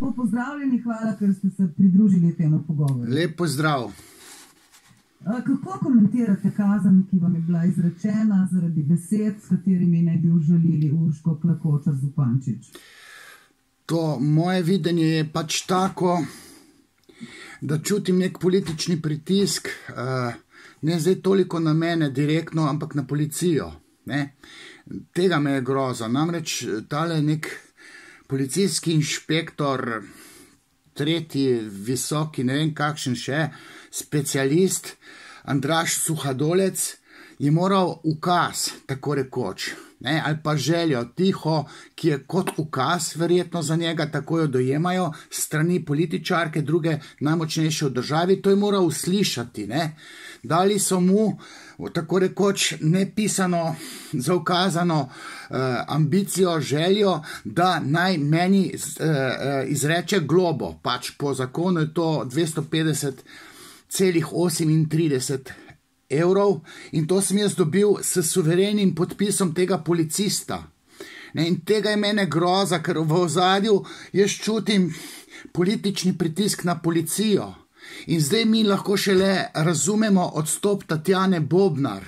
Pozdravljeni, hvala, ker ste se pridružili temu pogovoru. Lep pozdrav. Kako komentirate kazen, ki vam je bila izrečena zaradi besed, s katerimi naj bi užalili Urško Klakočar Zupančič? To moje videnje je pač tako, da čutim nek politični pritisk, ne zdaj toliko na mene direktno, ampak na policijo. Ne? Tega me je groza. Namreč tale nek policijski inšpektor, tretji, visoki, ne vem kakšen še, specialist, Andraž Suhadolec, je moral ukaz, tako rekoč, ne, ali pa željo, tiho, ki je kot ukaz, verjetno za njega, tako jo dojemajo, strani političarke, druge najmočnejše v državi, to je moral uslišati, ne. Dali so mu, tako rekoč, nepisano, zaukazano ambicijo, željo, da naj meni izreče globo, pač po zakonu je to 250,38 evrov in to sem jaz dobil s suverenim podpisom tega policista. In tega je mene groza, ker v ozadju jaz čutim politični pritisk na policijo. In zdaj mi lahko šele razumemo odstop Tatjane Bobnar.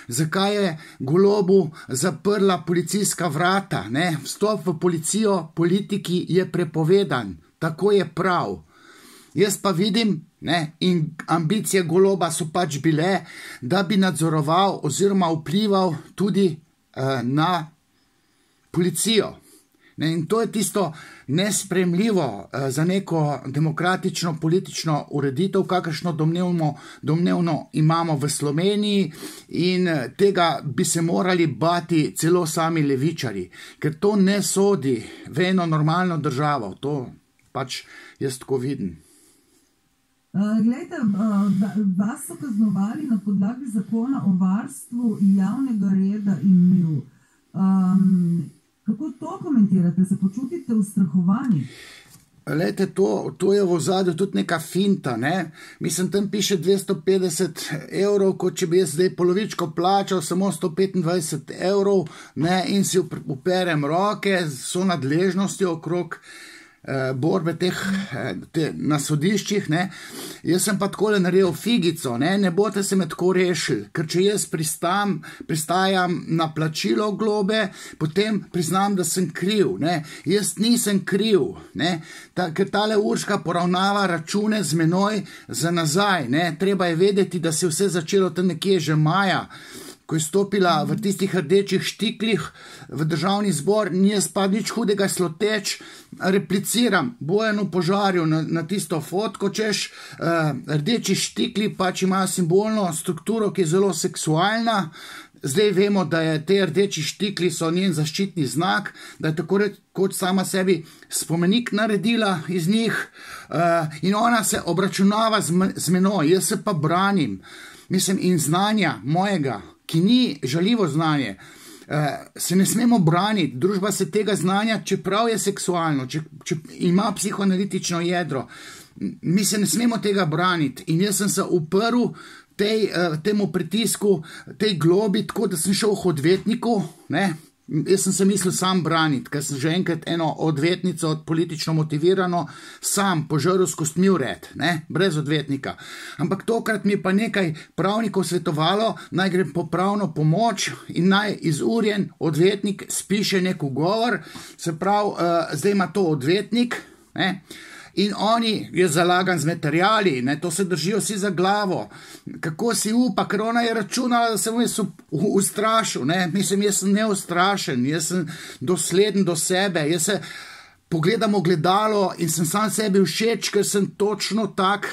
Zakaj je Golobu zaprla policijska vrata? Ne? Vstop v policijo politiki je prepovedan. Tako je prav. Jaz pa vidim, ne, in ambicije Goloba so pač bile, da bi nadzoroval oziroma vplival tudi na policijo. Ne, in to je tisto nesprejemljivo za neko demokratično politično ureditev, kakršno domnevno imamo v Sloveniji, in tega bi se morali bati celo sami levičarji, ker to ne sodi v eno normalno državo. To pač jaz tako vidim. Glejte, vas so kaznovali na podlagi zakona o varstvu javnega reda in miru. Kako to komentirate? Se počutite ustrahovani? Glejte, to je v ozadju tudi neka finta, ne? Mislim, tam piše 250 evrov, kot če bi jaz zdaj polovičko plačal, samo 125 evrov, ne? In si uperem roke z vso nadležnostjo okrog borbe na sodiščih, ne. Jaz sem pa takole naredil figico, ne boste se me tako rešili, ker če jaz pristajam na plačilo globe, potem priznam, da sem kriv, ne. Jaz nisem kriv, ne, ker tale Urška poravnava račune z menoj za nazaj, ne. Treba je vedeti, da se je vse začelo tam nekje že maja, ko je stopila v tistih rdečih štiklih v državni zbor, ni jaz pa nič hudega sloteč, repliciram Bojanu Požarju na tisto fotko, češ rdeči štikli pač imajo simbolno strukturo, ki je zelo seksualna. Zdaj vemo, da je te rdeči štikli so njen zaščitni znak, da je tako kot sama sebi spomenik naredila iz njih, in ona se obračunava z menoj, jaz se pa branim. Mislim, in znanja mojega, ki ni žaljivo znanje, se ne smemo braniti. Družba se tega znanja, čeprav je seksualno, če ima psihoanalitično jedro, mi se ne smemo tega braniti. In jaz sem se uprl temu pritisku, tej globi, tako da sem šel k odvetniku, ne. Jaz sem se mislil sam braniti, ker sem že enkrat eno odvetnico politično motivirano sam požrl s kostmi vred, ne, brez odvetnika. Ampak tokrat mi je pa nekaj pravnikov svetovalo, naj grem po pravno pomoč in naj izurjen odvetnik spiše nek ugovor, se pravi, zdaj ima to odvetnik, ne. In oni je zalagan z materiali, ne, to se držijo vsi za glavo. Kako si upa, ker ona je računala, da sem jaz ustrašil, ne, mislim, jaz sem neustrašen, jaz sem dosleden do sebe, jaz se pogledam ogledalo in sem sam sebi všeč, ker sem točno tak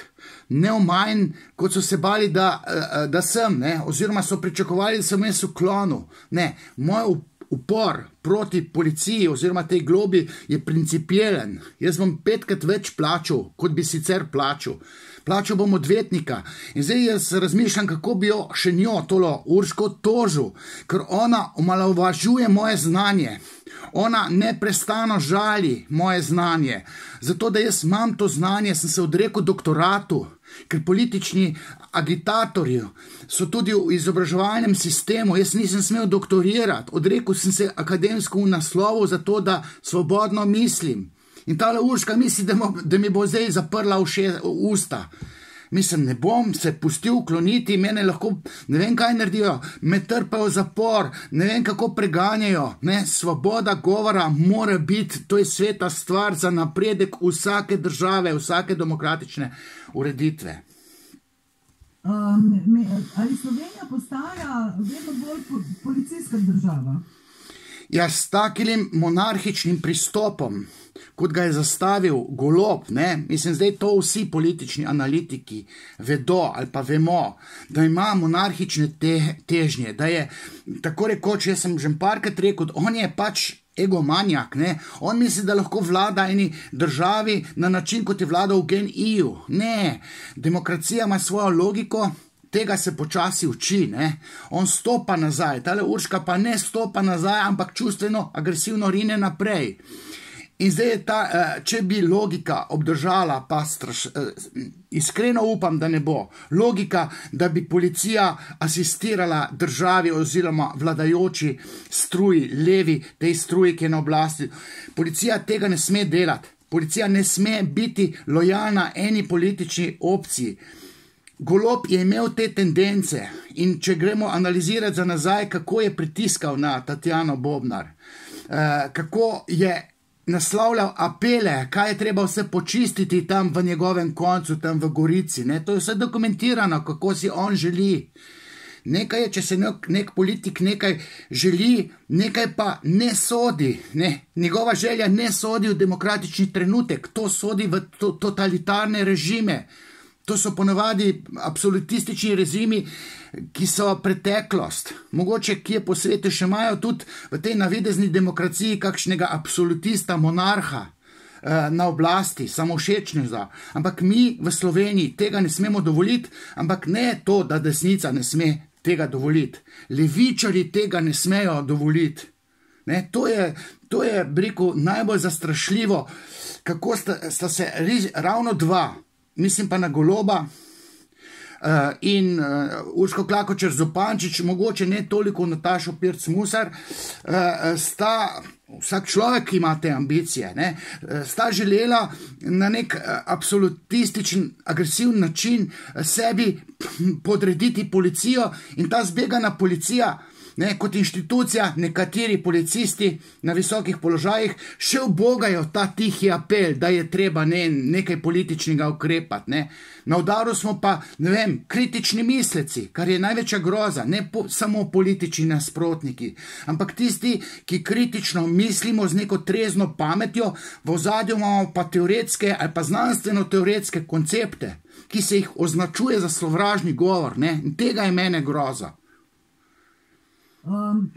neomajn, kot so se bali, da sem, ne, oziroma so pričakovali, da sem jaz uklonil. Ne, moj upor proti policiji oziroma tej globi je principielen. Jaz bom 5krat več plačal, kot bi sicer plačal. Plačal bom odvetnika. In zdaj jaz razmišljam, kako bi jo še njo, tolo Urško, tožil, ker ona omalovažuje moje znanje. Ona neprestano žali moje znanje. Zato, da jaz imam to znanje, sem se odrekel doktoratu, ker politični agitatorji so tudi v izobraževalnem sistemu, jaz nisem smel doktorirati, odrekel sem se akademsko v naslovu zato, da svobodno mislim. In tale Urška misli, da mi bo zdaj zaprla usta. Mislim, ne bom se pustil kloniti, mene lahko, ne vem kaj naredijo, me trpajo v zapor, ne vem kako preganjajo, ne, svoboda govora mora biti, to je sveta stvar za napredek vsake države, vsake demokratične ureditve. Ali Slovenija postaja vedno bolj policijska država? Ja, s takim monarhičnim pristopom, kot ga je zastavil Golob, ne, mislim, zdaj to vsi politični analitiki vedo ali pa vemo, da ima monarhične težnje, da je, tako rekoč, jaz sem že parkrat rekel, on je pač egomanjak, ne, on misli, da lahko vlada eni državi na način, kot je vladal v GEN-I-ju. Ne, demokracija ima svojo logiko, tega se počasi uči, ne. On stopa nazaj, tale Urška pa ne stopa nazaj, ampak čustveno, agresivno rine naprej. In zdaj je ta, če bi logika obdržala, pa iskreno upam, da ne bo, logika, da bi policija asistirala državi oziroma vladajoči struji, levi, tej struji, ki je na oblasti. Policija tega ne sme delati. Policija ne sme biti lojalna eni politični opciji. Golob je imel te tendence in če gremo analizirati za nazaj, kako je pritiskal na Tatjano Bobnar, kako je naslavljal apele, kaj je treba vse počistiti tam v njegovem koncu, tam v Gorici, ne, to je vse dokumentirano, kako si on želi. Nekaj je, če se nek politik nekaj želi, nekaj pa ne sodi, ne, njegova želja ne sodi v demokratični trenutek, to sodi v totalitarne režime. To so ponovadi absolutistični režimi, ki so preteklost. Mogoče, kje po svetu še imajo tudi v tej navidezni demokraciji kakšnega absolutista, monarha na oblasti, samovšečnega. Ampak mi v Sloveniji tega ne smemo dovoliti, ampak ne to, da desnica ne sme tega dovoliti. Levičari tega ne smejo dovoliti. Ne, to je, rekel, najbolj zastrašljivo, kako sta se ravno dva, mislim pa na Goloba in Urško Klakočar Zupančič, mogoče ne toliko Natašo Pirc Musar, sta, vsak človek ima te ambicije, ne, sta želela na nek absolutističen, agresiven način sebi podrediti policijo in ta zbegana policija, ne, kot inštitucija, nekateri policisti na visokih položajih še ubogajo ta tihi apel, da je treba nekaj političnega ukrepati. Ne. Na udaru smo pa, ne vem, kritični misleci, kar je največja groza, ne samo politični nasprotniki, ampak tisti, ki kritično mislimo z neko trezno pametjo, v ozadju imamo pa teoretske ali pa znanstveno-teoretske koncepte, ki se jih označuje za sovražni govor, ne, in tega je mene groza.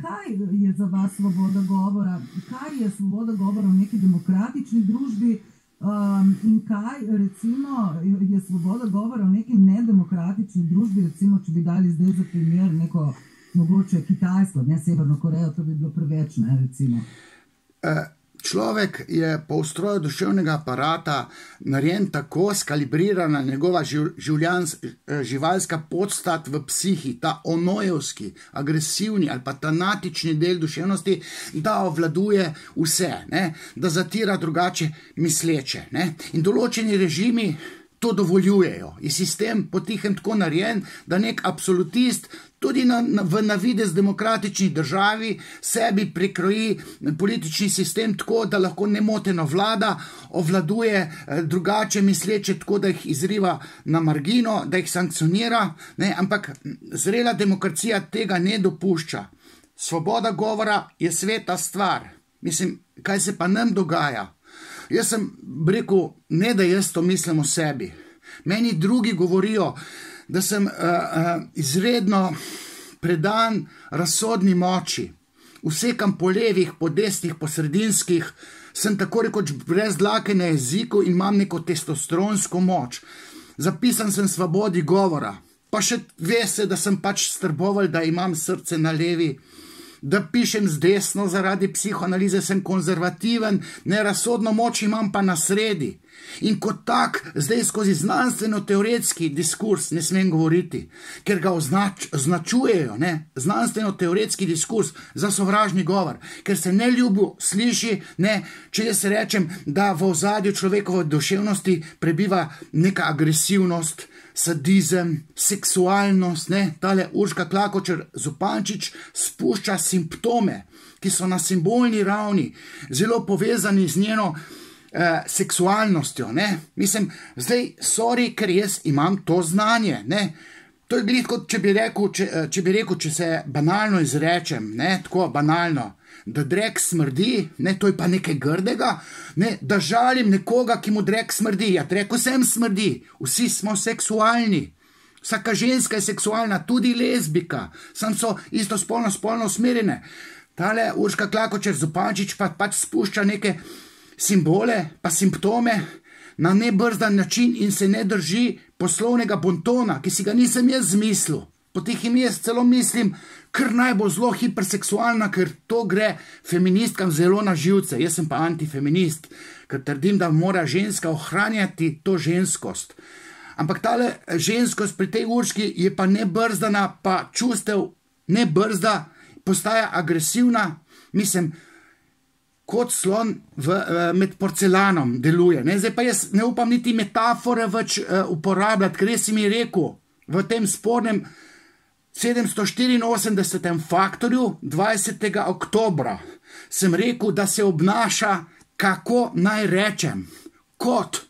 Kaj je za vas svoboda govora? Kaj je svoboda govora v neki demokratični družbi in kaj recimo je svoboda govora v neki nedemokratični družbi, recimo, če bi dali zdaj za primer neko mogoče Kitajsko, ne Severno Korejo, to bi bilo preveč, ne, recimo. Človek je po ustroju duševnega aparata narejen tako, skalibrirana njegova živalska podstat v psihi, ta onojevski, agresivni ali pa tanatični del duševnosti, da obvladuje vse, ne, da zatira drugače misleče. Ne. In določeni režimi to dovoljujejo. Je sistem potihem tako narejen, da nek absolutist tudi v navidez demokratični državi sebi prikroji politični sistem tako, da lahko nemoteno vlada, obvladuje drugače misleče tako, da jih izriva na margino, da jih sankcionira, ne, ampak zrela demokracija tega ne dopušča. Svoboda govora je sveta stvar. Mislim, kaj se pa nam dogaja? Jaz sem rekel, ne da jaz to mislim o sebi. Meni drugi govorijo, da sem izredno predan razsodni moči. Vsekam po levih, po desnih, po sredinskih, sem tako rekoč brez dlake na jeziku in imam neko testosteronsko moč. Zapisan sem svobodi govora. Pa še ve se, da sem pač strboval, da imam srce na levi da pišem z desno zaradi psihoanalize, sem konzervativen, nerazsodno moč imam pa na sredi. In kot tak, zdaj skozi znanstveno-teoretski diskurs ne smem govoriti, ker ga označujejo, znanstveno-teoretski diskurs za sovražni govor, ker se neljubo sliši, če jaz rečem, da v ozadju človekove duševnosti prebiva neka agresivnost, sadizem, seksualnost, tale Urška Klakočar Zupančič spušča simptome, ki so na simbolni ravni zelo povezani z njeno seksualnostjo, Mislim, zdaj, sorry, ker jaz imam to znanje, To je glih kot, če bi rekel, če se banalno izrečem, tako banalno, da drek smrdi, to je pa nekaj grdega, da žalim nekoga, ki mu drek smrdi, ja, drek vsem smrdi, vsi smo seksualni. Vsaka ženska je seksualna, tudi lezbika, sam so spolno usmerjene. Tale Urška Klakočar Zupančič pa pač spušča neke simbole pa simptome na nebrzdan način in se ne drži poslovnega bontona, ki si ga nisem jaz zmislil. Potem jaz celo mislim, ker naj bo zelo hiperseksualna, ker to gre feministkam zelo na živce. Jaz sem pa antifeminist, ker trdim, da mora ženska ohranjati to ženskost. Ampak tale ženskost pri tej Urški je pa nebrzdana, pa čustev ne brzda, postaja agresivna, mislim, kot slon med porcelanom deluje. Zdaj pa jaz ne upam niti metafore več uporabljati, ker si mi rekel v tem spornem 784. faktorju 20. oktobra sem rekel, da se obnaša, kako naj rečem, kot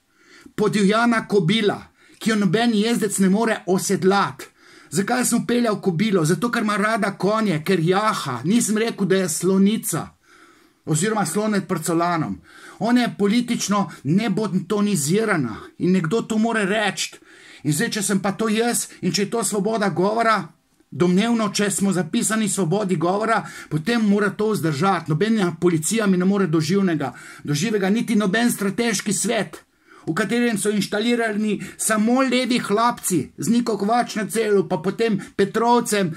podivjana kobila, ki jo noben jezdec ne more osedlati. Zakaj sem peljal kobilo? Zato, ker ima rada konje, ker jaha. Nisem rekel, da je slonica oziroma slon med porcelanom. Ona je politično nebontonizirana in nekdo to more reči. In zdaj, če sem pa to jaz in če je to svoboda govora, domnevno, če smo zapisani svobodi govora, potem mora to vzdržati. Nobena policija mi ne more do živega, niti noben strateški svet, v katerem so inštalirani samo levi hlapci, z Niko Kovač na celu, pa potem Petrovcem,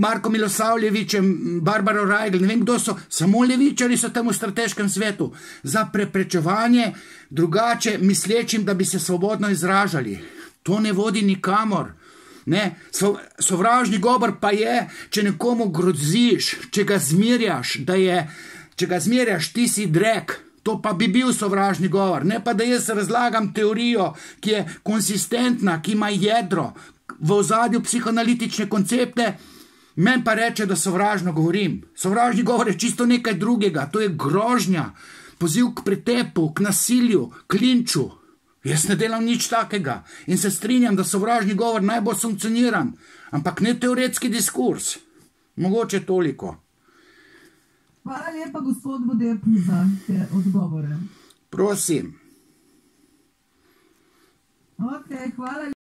Marko Milosavljevičem, Barbaro Rajgl, ne vem kdo so, samo levičari so tam v strateškem svetu, za preprečevanje drugače mislečim, da bi se svobodno izražali. To ne vodi nikamor. Sovražni govor pa je, če nekomu groziš, če ga zmerjaš, ti si drek. To pa bi bil sovražni govor, ne pa da jaz razlagam teorijo, ki je konsistentna, ki ima jedro, v ozadju psihoanalitične koncepte, men pa reče, da sovražno govorim. Sovražni govor je čisto nekaj drugega, to je grožnja, poziv k pretepu, k nasilju, k linču. Jaz ne delam nič takega in se strinjam, da sovražni govor naj bo sankcioniran, ampak ne teoretski diskurs. Mogoče toliko. Hvala lepa, gospod Vodeb, za te odgovore. Prosim. Ok, hvala lepa.